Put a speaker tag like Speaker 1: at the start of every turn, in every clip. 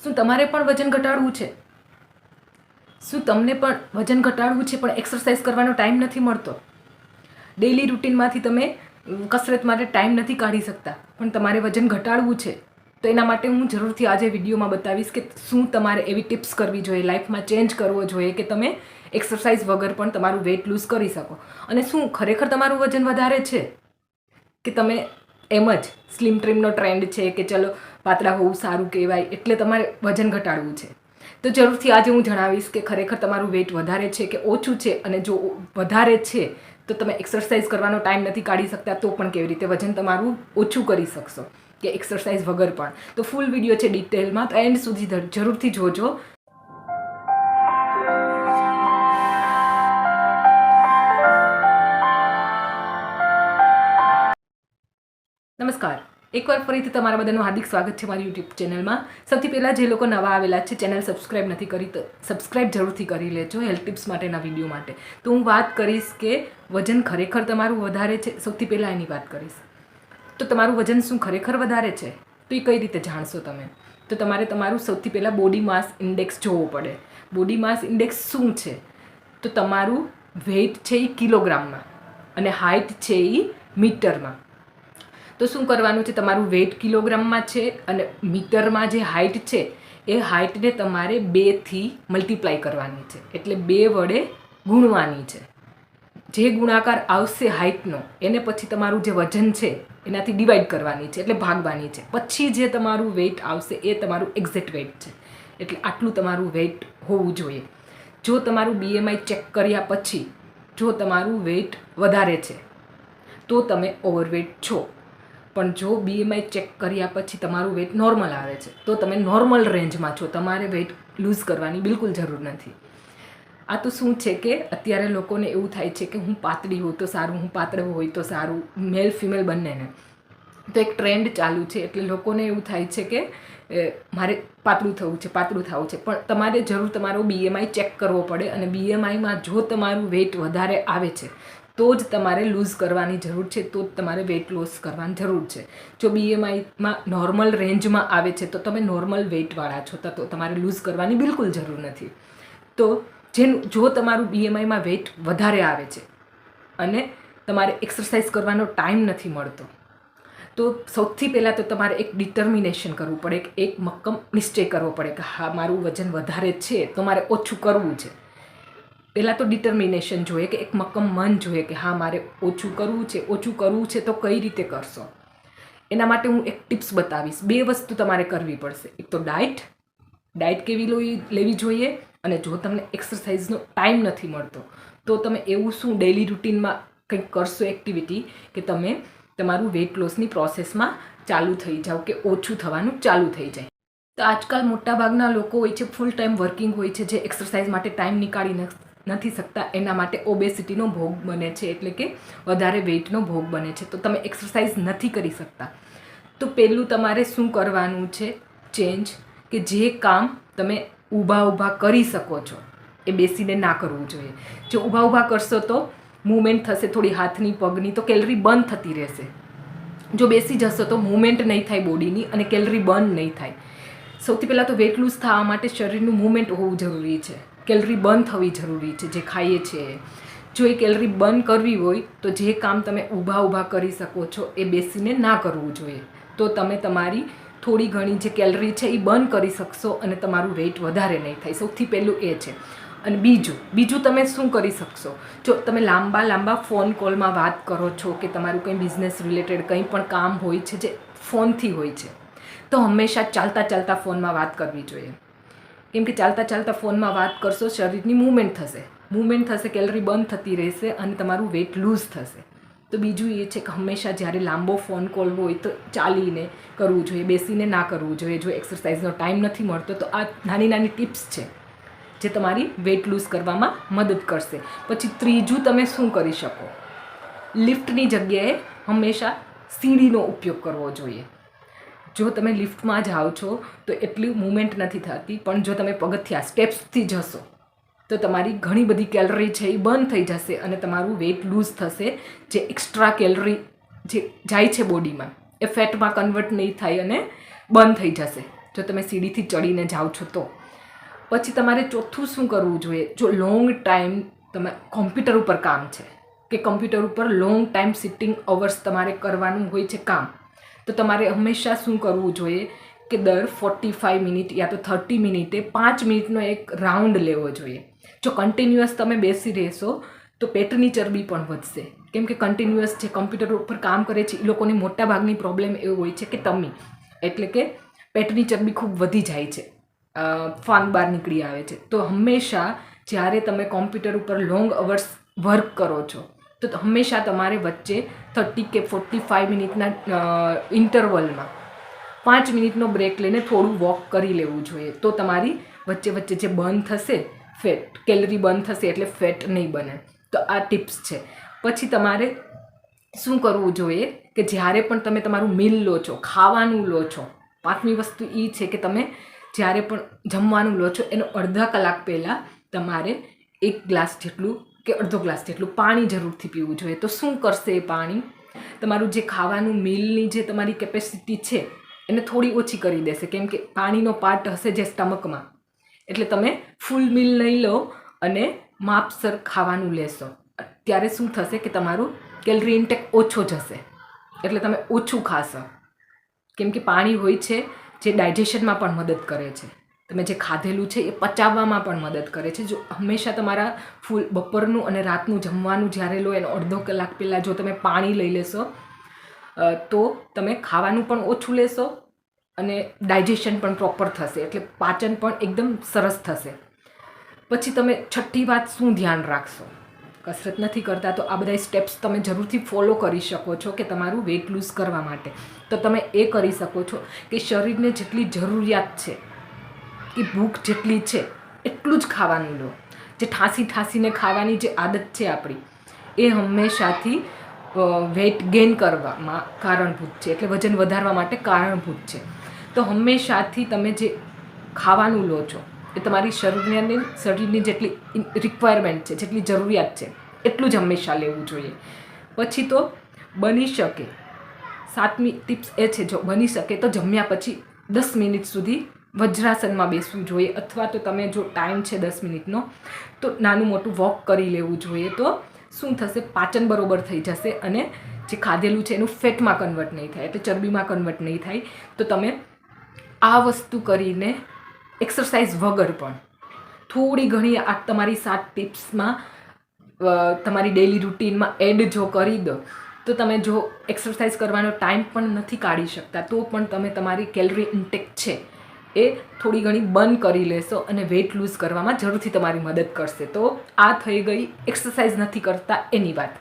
Speaker 1: શું તમારે પણ વજન ઘટાડવું છે? શું તમને પણ વજન ઘટાડવું છે પણ એક્સરસાઇઝ કરવાનો ટાઈમ નથી મળતો? ડેઇલી રૂટીનમાંથી તમે કસરત માટે ટાઈમ નથી કાઢી શકતા, પણ તમારે વજન ઘટાડવું છે, તો એના માટે હું જરૂરથી આજે વિડીયોમાં બતાવીશ કે શું તમારે એવી ટિપ્સ કરવી જોઈએ, લાઈફમાં ચેન્જ કરવો જોઈએ કે તમે એક્સરસાઇઝ વગર પણ તમારું વેઇટ લૂઝ કરી શકો. અને શું ખરેખર તમારું વજન વધારે છે કે તમે એમ જ સ્લિમ ટ્રીમનો ટ્રેન્ડ છે કે ચલો પાતળા હોવું સારું કહેવાય એટલે તમારે વજન ઘટાડવું છે? તો જરૂરથી આજે હું જણાવીશ કે ખરેખર તમારું વેઇટ વધારે છે કે ઓછું છે, અને જો વધારે છે તો તમે એક્સરસાઇઝ કરવાનો ટાઈમ નથી કાઢી શકતા, તો પણ કેવી રીતે વજન તમારું ઓછું કરી શકશો કે એક્સરસાઇઝ વગર પણ. તો ફૂલ વિડીયો છે ડિટેલમાં, તો એન્ડ સુધી જરૂરથી જોજો. નમસ્કાર, એકવાર ફરીથી તમારા બધાનું હાર્દિક સ્વાગત છે મારી યુટ્યુબ ચેનલમાં. સૌથી પહેલાં જે લોકો નવા આવેલા છે, ચેનલ સબસ્ક્રાઈબ નથી કરી તો સબસ્ક્રાઈબ જરૂરથી કરી લેજો હેલ્થ ટિપ્સ માટેના વિડીયો માટે. તો હું વાત કરીશ કે વજન ખરેખર તમારું વધારે છે. સૌથી પહેલાં એની વાત કરીશ. તો તમારું વજન શું ખરેખર વધારે છે તો એ કઈ રીતે જાણશો તમે? તો તમારે તમારું સૌથી પહેલાં બોડી માસ ઇન્ડેક્સ જોવો પડે. બોડી માસ ઇન્ડેક્સ શું છે? તો તમારું વેઇટ છે એ કિલોગ્રામમાં અને હાઇટ છે એ મીટરમાં. તો શું કરવાનું છે, તમારું વેઇટ કિલોગ્રામમાં છે અને મીટરમાં જે હાઇટ છે એ હાઇટને તમારે 2થી મલ્ટીપ્લાય કરવાની છે, એટલે 2 વડે ગુણવાની છે. જે ગુણાકાર આવશે હાઇટનો એને પછી તમારું જે વજન છે એનાથી ડિવાઈડ કરવાની છે, એટલે ભાગવાની છે. પછી જે તમારું વેઇટ આવશે એ તમારું એક્ઝેક્ટ વેઇટ છે. એટલે આટલું તમારું વેઇટ હોવું જોઈએ. જો તમારું BMI ચેક કર્યા પછી જો તમારું વેઇટ વધારે છે તો તમે ઓવરવેટ છો, પણ જો BMI ચેક કર્યા પછી તમારું વેઇટ નોર્મલ આવે છે તો તમે નોર્મલ રેન્જમાં છો. તમારે વેઇટ લૂઝ કરવાની બિલકુલ જરૂર નથી. આ તો શું છે કે અત્યારે લોકોને એવું થાય છે કે હું પાતળી હોય તો સારું, હું પાતળો હોય તો સારું, મેલ ફિમેલ બંનેને. તો એક ટ્રેન્ડ ચાલુ છે એટલે લોકોને એવું થાય છે કે મારે પાતળું થવું છે, પાતળું થવું છે. પણ તમારે જરૂર તમારો BMI ચેક કરવો પડે, અને BMIમાં જો તમારું વેઇટ વધારે આવે છે તો જ તમારે લૂઝ કરવાની જરૂર છે, તો જ તમારે વેઇટ લોસ કરવાની જરૂર છે. જો BMIમાં નોર્મલ રેન્જમાં આવે છે તો તમે નોર્મલ વેઇટવાળા છો, તો તમારે લૂઝ કરવાની બિલકુલ જરૂર નથી. તો જો તમારું BMIમાં વેઇટ વધારે આવે છે અને તમારે એક્સરસાઇઝ કરવાનો ટાઈમ નથી મળતો, તો સૌથી પહેલાં તો તમારે એક ડિટર્મિનેશન કરવું પડે, એક મક્કમ નિશ્ચય કરવો પડે કે હા મારું વજન વધારે છે તો મારે ઓછું કરવું છે. પહેલાં તો ડિટર્મિનેશન જોઈએ કે એક મક્કમ મન જોઈએ કે હા મારે ઓછું કરવું છે. ઓછું કરવું છે તો કઈ રીતે કરશો એના માટે હું એક ટિપ્સ બતાવીશ. 2 વસ્તુ તમારે કરવી પડશે. એક તો ડાયટ કેવી લેવી જોઈએ, અને જો તમને એક્સરસાઇઝનો ટાઈમ નથી મળતો તો તમે એવું શું ડેઇલી રૂટીનમાં કંઈક કરશો એક્ટિવિટી કે તમે તમારું વેઇટ લોસની પ્રોસેસમાં ચાલુ થઈ જાઓ, કે ઓછું થવાનું ચાલુ થઈ જાય. તો આજકાલ મોટાભાગના લોકો હોય છે ફૂલ ટાઈમ વર્કિંગ હોય છે, જે એક્સરસાઇઝ માટે ટાઈમ નીકાળી નથી શકતા. એના માટે ઓબેસિટીનો ભોગ બને છે, એટલે કે વધારે વેઇટનો ભોગ બને છે. તો તમે એક્સરસાઇઝ નથી કરી શકતા તો પહેલું તમારે શું કરવાનું છે ચેન્જ, કે જે કામ તમે ઊભા કરી શકો છો એ બેસીને ના કરવું જોઈએ. જો ઊભા કરશો તો મૂવમેન્ટ થશે થોડી હાથની પગની, તો કેલરી બર્ન થતી રહેશે. જો બેસી જશો તો મૂવમેન્ટ નહીં થાય બોડીની અને કેલરી બર્ન નહીં થાય. સૌથી પહેલાં તો વેઇટ લૂઝ થવા માટે શરીરનું મૂવમેન્ટ હોવું જરૂરી છે, કેલરી બર્ન થવી જરૂરી છે. જે ખાઈએ છીએ જો એ કેલરી બર્ન કરવી હોય તો જે કામ તમે ઊભા કરી શકો છો એ બેસીને ના કરવું જોઈએ. તો તમે તમારી થોડી ઘણી જે કેલરી છે એ બર્ન કરી શકશો અને તમારું વેઇટ વધારે નહીં થાય. સૌથી પહેલું એ છે. અને બીજું તમે શું કરી શકશો, જો તમે લાંબા ફોન કોલમાં વાત કરો છો કે તમારું કંઈ બિઝનેસ રિલેટેડ કંઈ પણ કામ હોય છે જે ફોનથી હોય છે, તો હંમેશા ચાલતા ફોનમાં વાત કરવી જોઈએ. કેમ કે ચાલતા ફોનમાં વાત કરશો શરીરની મૂવમેન્ટ થશે, કેલરી બર્ન થતી રહેશે અને તમારું વેઇટ લૂઝ થશે. તો બીજું એ છે કે હંમેશા જ્યારે લાંબો ફોન કોલ હોય તો ચાલીને કરવું જોઈએ, બેસીને ના કરવું જોઈએ. જો એક્સરસાઇઝનો ટાઈમ નથી મળતો તો આ નાની ટિપ્સ છે જે તમારી વેઇટ લૂઝ કરવામાં મદદ કરશે. પછી ત્રીજું તમે શું કરી શકો, લિફ્ટની જગ્યાએ હંમેશા સીડીનો ઉપયોગ કરવો જોઈએ. જો તમે લિફ્ટમાં જાઓ છો તો એટલી મૂવમેન્ટ નથી થતી, પણ જો તમે પગથિયા સ્ટેપ્સથી જશો તો તમારી ઘણી બધી કેલરી છે એ બર્ન થઈ જશે અને તમારું વેઇટ લૂઝ થશે. જે એક્સ્ટ્રા કેલરી જે જાય છે બોડીમાં એ ફેટમાં કન્વર્ટ નહીં થાય અને બર્ન થઈ જશે. જો તમે સીડીથી ચડીને જાઓ છો તો. પછી તમારે ચોથું શું કરવું જોઈએ, જો લોંગ ટાઈમ તમે કોમ્પ્યુટર ઉપર કામ છે કે કોમ્પ્યુટર ઉપર લોંગ ટાઈમ સિટિંગ અવર્સ તમારે કરવાનું હોય છે કામ, તો તમારે હંમેશા શું કરવું જોઈએ કે દર 45 મિનિટ યા તો 30 મિનિટે 5 મિનિટનો એક રાઉન્ડ લેવો જોઈએ. જો કન્ટિન્યુઅસ તમે બેસી રહેશો તો પેટની ચરબી પણ વધશે, કેમ કે કન્ટિન્યુઅસ જે કમ્પ્યુટર ઉપર કામ કરે છે એ લોકોની મોટાભાગની પ્રોબ્લેમ એવો હોય છે કે ટમી, એટલે કે પેટની ચરબી ખૂબ વધી જાય છે, ફાન બહાર નીકળી આવે છે. તો હંમેશા જ્યારે તમે કોમ્પ્યુટર ઉપર લોંગ અવર્સ વર્ક કરો છો તો હંમેશા તમારે વચ્ચે 30 કે 45 મિનિટના ઇન્ટરવલમાં 5 મિનિટનો બ્રેક લઈને થોડું વોક કરી લેવું જોઈએ. તો તમારી વચ્ચે વચ્ચે જે બર્ન થશે ફેટ, કેલરી બર્ન થશે એટલે ફેટ નહીં બને. તો આ ટિપ્સ છે. પછી તમારે શું કરવું જોઈએ કે જ્યારે પણ તમે તમારું મીલ લો છો, ખાવાનું લો છો, 5મી વસ્તુ એ છે કે તમે જ્યારે પણ જમવાનું લો છો એનો અડધા કલાક પહેલાં તમારે 1 ગ્લાસ જેટલું કે અડધો ગ્લાસ જેટલું પાણી જરૂરથી પીવું જોઈએ. તો શું કરશે એ પાણી, તમારું જે ખાવાનું મીલની જે તમારી કેપેસિટી છે એને થોડી ઓછી કરી દેશે, કેમ કે પાણીનો પાર્ટ હશે જે સ્ટમકમાં, એટલે તમે ફૂલ મીલ નહીં લો અને માપસર ખાવાનું લેશો ત્યારે શું થશે કે તમારું કેલરી ઇન્ટેક ઓછો જશે, એટલે તમે ઓછું ખાશો, કેમ કે પાણી હોય છે જે ડાયજેશનમાં પણ મદદ કરે છે, તમે જે ખાધેલું છે એ પચાવવામાં પણ મદદ કરે છે. જો હંમેશા તમારા ફૂલ બપોરનું અને રાતનું જમવાનું જ્યારે લો એનો અડધો કલાક પહેલાં જો તમે પાણી લઈ લેશો તો તમે ખાવાનું પણ ઓછું લેશો અને ડાયજેશન પણ પ્રોપર થશે, એટલે પાચન પણ એકદમ સરસ થશે. પછી તમે છઠ્ઠી વાત શું ધ્યાન રાખશો, કસરત નથી કરતા તો આ બધા સ્ટેપ્સ તમે જરૂરથી ફોલો કરી શકો છો કે તમારું વેઇટ લૂઝ કરવા માટે. તો તમે એ કરી શકો છો કે શરીરને જેટલી જરૂરિયાત છે કે ભૂખ જેટલી છે એટલું જ ખાવાનું લો. જે ઠાંસીને ખાવાની જે આદત છે આપણી એ હંમેશાથી વેઇટ ગેઇન કરવામાં કારણભૂત છે, એટલે વજન વધારવા માટે કારણભૂત છે. તો હંમેશાથી તમે જે ખાવાનું લો છો એ તમારી શરીરની જેટલી રિક્વાયરમેન્ટ છે, જેટલી જરૂરિયાત છે એટલું જ હંમેશા લેવું જોઈએ. પછી તો બની શકે 7મી ટિપ્સ એ છે, જો બની શકે તો જમ્યા પછી 10 મિનિટ સુધી વજ્રાસનમાં બેસવું જોઈએ, અથવા તો તમે જો ટાઈમ છે 10 મિનિટનો તો નાનું મોટું વોક કરી લેવું જોઈએ. તો શું થશે, પાચન બરોબર થઈ જશે અને જે ખાધેલું છે એનું ફેટમાં કન્વર્ટ નહીં થાય, એટલે ચરબીમાં કન્વર્ટ નહીં થાય. તો તમે આ વસ્તુ કરીને એક્સરસાઇઝ વગર પણ થોડી ઘણી આ તમારી 7 ટિપ્સમાં તમારી ડેઇલી રૂટીનમાં એડ જો કરી દો તો તમે જો એક્સરસાઇઝ કરવાનો ટાઈમ પણ નથી કાઢી શકતા તો પણ તમે તમારી કેલરી ઇન્ટેક છે એ થોડી ઘણી બંધ કરી લેશો અને વેઇટ લૂઝ કરવામાં જરૂરથી તમારી મદદ કરશે. તો આ થઈ ગઈ એક્સરસાઇઝ નથી કરતા એની વાત.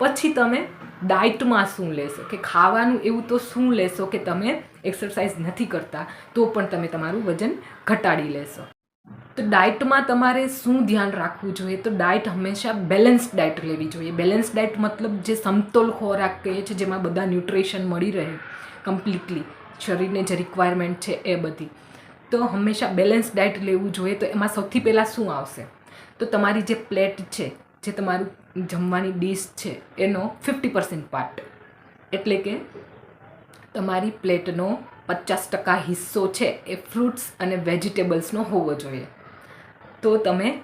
Speaker 1: પછી તમે ડાયટમાં શું લેશો, કે ખાવાનું એવું તો શું લેશો કે તમે એક્સરસાઇઝ નથી કરતા તો પણ તમે તમારું વજન ઘટાડી લેશો. તો ડાયટમાં તમારે શું ધ્યાન રાખવું જોઈએ, તો ડાયટ હંમેશા બેલેન્સ ડાયટ લેવી જોઈએ. બેલેન્સ ડાયટ મતલબ જે સમતોલ ખોરાક કહે છે, જેમાં બધા ન્યુટ્રિશન મળી રહે કમ્પ્લીટલી, શરીરને જે રિક્વાયરમેન્ટ છે એ બધી. તો હંમેશા બેલેન્સ ડાયટ લેવું જોઈએ. તો એમાં સૌથી પહેલાં શું આવશે, તો તમારી જે પ્લેટ છે, જે તમારું જમવાની ડીશ છે એનો 50% પાર્ટ, એટલે કે તમારી પ્લેટનો 50% હિસ્સો છે એ ફ્રૂટ્સ અને વેજીટેબલ્સનો હોવો જોઈએ. તો તમે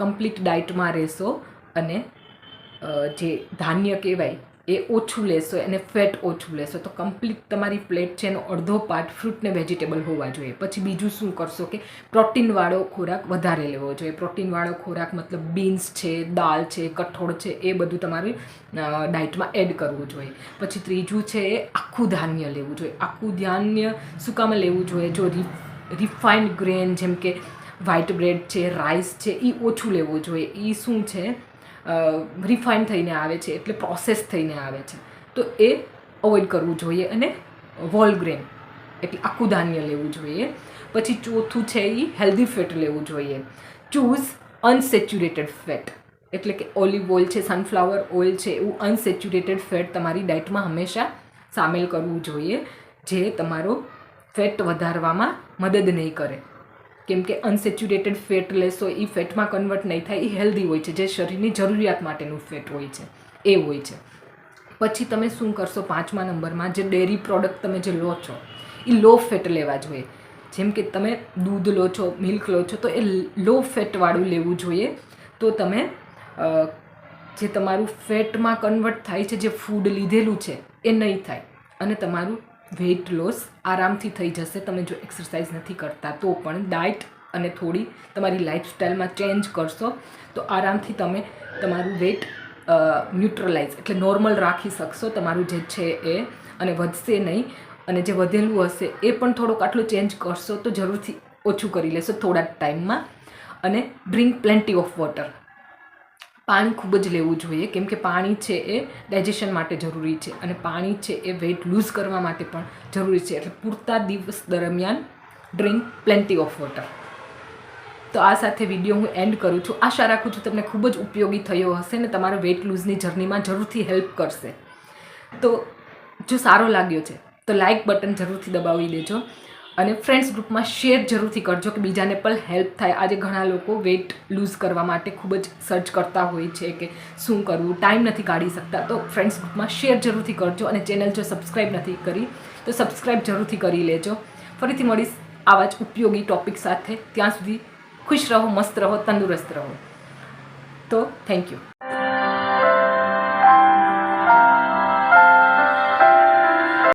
Speaker 1: કમ્પ્લીટ ડાયટમાં રહેશો અને જે ધાન્ય કહેવાય એ ઓછું લેશો અને ફેટ ઓછું લેશો. તો કમ્પ્લીટ તમારી પ્લેટ છે એનો અડધો પાર્ટ ફ્રૂટ ને વેજીટેબલ હોવા જોઈએ. પછી બીજું શું કરશો કે પ્રોટીનવાળો ખોરાક વધારે લેવો જોઈએ. પ્રોટીનવાળો ખોરાક મતલબ બીન્સ છે, દાળ છે, કઠોળ છે, એ બધું તમારી ડાયટમાં એડ કરવું જોઈએ. પછી ત્રીજું છે એ આખું ધાન્ય લેવું જોઈએ. આખું ધાન્ય શું કામ લેવું જોઈએ, જો રિફાઇન્ડ ગ્રેન જેમ કે વ્હાઇટ બ્રેડ છે, રાઈસ છે, એ ઓછું લેવું જોઈએ. એ શું છે, રિફાઇન થઈને આવે છે, એટલે પ્રોસેસ થઈને આવે છે, તો એ અવોઇડ કરવું જોઈએ. અને હોલ ગ્રેન એટલે આખું ધાન્ય લેવું જોઈએ. પછી ચોથું છે એ હેલ્ધી ફેટ લેવું જોઈએ. ચૂઝ અનસેચ્યુરેટેડ ફેટ, એટલે કે ઓલિવ ઓઇલ છે, સનફ્લાવર ઓઇલ છે, એવું અનસેચ્યુરેટેડ ફેટ તમારી ડાયટમાં હંમેશા સામેલ કરવું જોઈએ, જે તમારો ફેટ વધારવામાં મદદ નહીં કરે. કેમ કે અનસેચ્યુરેટેડ ફેટ લેશો એ ફેટમાં કન્વર્ટ નહીં થાય, એ હેલ્ધી હોય છે, જે શરીરની જરૂરિયાત માટેનું ફેટ હોય છે એ હોય છે. પછી તમે શું કરશો, 5મા નંબરમાં જે ડેરી પ્રોડક્ટ તમે જે લો છો એ લો ફેટ લેવા જોઈએ. જેમ કે તમે દૂધ લો છો, મિલ્ક લો છો, તો એ લો ફેટવાળું લેવું જોઈએ. તો તમે જે તમારું ફેટમાં કન્વર્ટ થાય છે, જે ફૂડ લીધેલું છે એ નહીં થાય અને તમારું વેઇટ લોસ આરામથી થઈ જશે. તમે જો એક્સરસાઇઝ નથી કરતા તો પણ ડાયટ અને થોડી તમારી લાઈફસ્ટાઈલમાં ચેન્જ કરશો તો આરામથી તમે તમારું વેઇટ ન્યુટ્રલાઇઝ એટલે નોર્મલ રાખી શકશો તમારું જે છે એ, અને વધશે નહીં. અને જે વધેલું હશે એ પણ થોડુંક આટલું ચેન્જ કરશો તો જરૂરથી ઓછું કરી લેશો થોડા ટાઈમમાં. અને ડ્રિંક પ્લેન્ટી ઓફ વોટર, પાણી ખૂબ જ લેવું જોઈએ, કેમ કે પાણી છે એ ડાયજેશન માટે જરૂરી છે અને પાણી છે એ વેઇટ લૂઝ કરવા માટે પણ જરૂરી છે. એટલે પૂરતા દિવસ દરમિયાન ડ્રિંક પ્લેન્ટી ઓફ વોટર. તો આ સાથે વિડીયો હું એન્ડ કરું છું. આશા રાખું છું તમને ખૂબ જ ઉપયોગી થયો હશે ને તમારા વેઇટ લૂઝની જર્નીમાં જરૂરથી હેલ્પ કરશે. તો જો સારો લાગ્યો છે તો લાઇક બટન જરૂરથી દબાવી દેજો અને ફ્રેન્ડ્સ ગ્રુપમાં શેર જરૂરથી કરજો કે બીજાને પણ હેલ્પ થાય. આજે ઘણા લોકો વેઇટ લૂઝ કરવા માટે ખૂબ જ સર્ચ કરતા હોય છે કે શું કરવું, ટાઈમ નથી કાઢી શકતા. તો ફ્રેન્ડ્સ ગ્રુપમાં શેર જરૂરથી કરજો અને ચેનલ જો સબસ્ક્રાઈબ નથી કરી તો સબસ્ક્રાઈબ જરૂરથી કરી લેજો. ફરીથી મળીશ આવા જ ઉપયોગી ટૉપિક સાથે. ત્યાં સુધી ખુશ રહો, મસ્ત રહો, તંદુરસ્ત રહો. તો થેન્ક યુ.